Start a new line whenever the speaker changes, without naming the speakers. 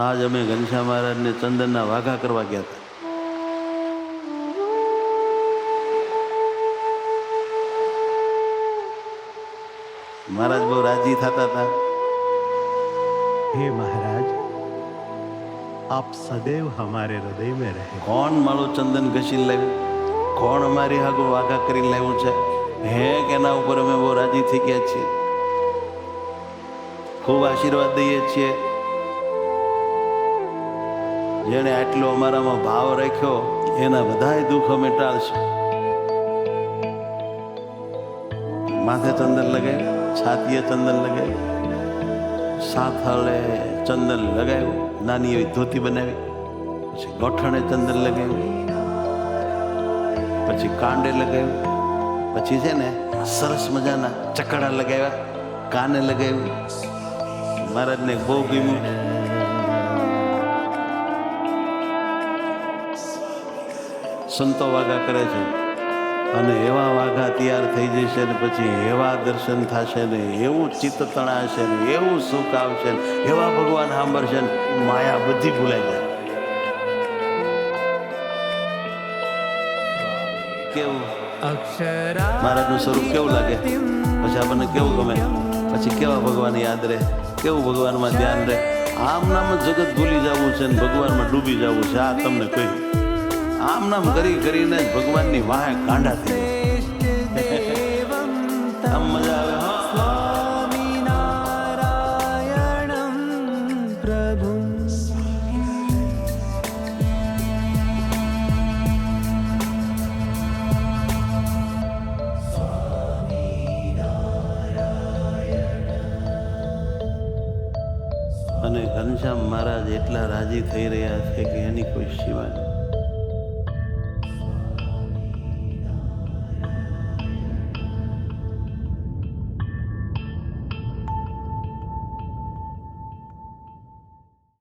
આજ અમે ઘનશ્યામ મહારાજને ચંદનના વાઘા કરવા ગયા હતા. મહારાજ બહુ રાજી થતા હતા.
हे महाराज, आप सदैव हमारे हृदय में रहे.
કોણ મારું ચંદન ઘસીને લાવ્યું? કોણ અમારી હાગો વાઘા કરીને લાવ્યું છે? હે કે એના ઉપર અમે બહુ રાજી થઈ ગયા છીએ. ખૂબ આશીર્વાદ દઈએ છીએ. જેણે આટલો અમારામાં ભાવ રાખ્યો એના બધાય દુઃખ અમે ટાળશે. માથે ચંદન લગાવ્યું, છાતીએ ચંદન લગાવ્યું, સાથળે ચંદન લગાવ્યું, નાની એવી ધોતી બનાવી, પછી ગોઠણે ચંદન લગાવ્યું, પછી કાંડે લગાવ્યું, પછી છે ને સરસ મજાના ચકડા લગાવ્યા, કાને લગાવ્યું. મહારાજને બહુ ગમ્યું. સંતો વાઘા કરે છે અને એવા વાઘા તૈયાર થઈ જશે ને પછી એવા દર્શન થશે ને એવું ચિત્ત તણાશે ને એવું સુખ આવશે ને એવા ભગવાન સાંભળશે ને માયા બધી ભૂલાઈ જાય. કેવું મહારાજનું સ્વરૂપ કેવું લાગે? પછી આપણને કેવું ગમે? પછી કેવા ભગવાન યાદ રહે? કેવું ભગવાનમાં ધ્યાન રહે? આમ નામ જગત ભૂલી જવું છે ને ભગવાનમાં ડૂબી જવું છે. આ તમને કહ્યું. આમ નામ કરી કરીને ભગવાનની વાહે કાંડા થઈ જાય. આમ મજા આવે. અને ઘનશ્યામ મહારાજ એટલા રાજી થઈ રહ્યા છે કે એની કોઈ સીમા નથી.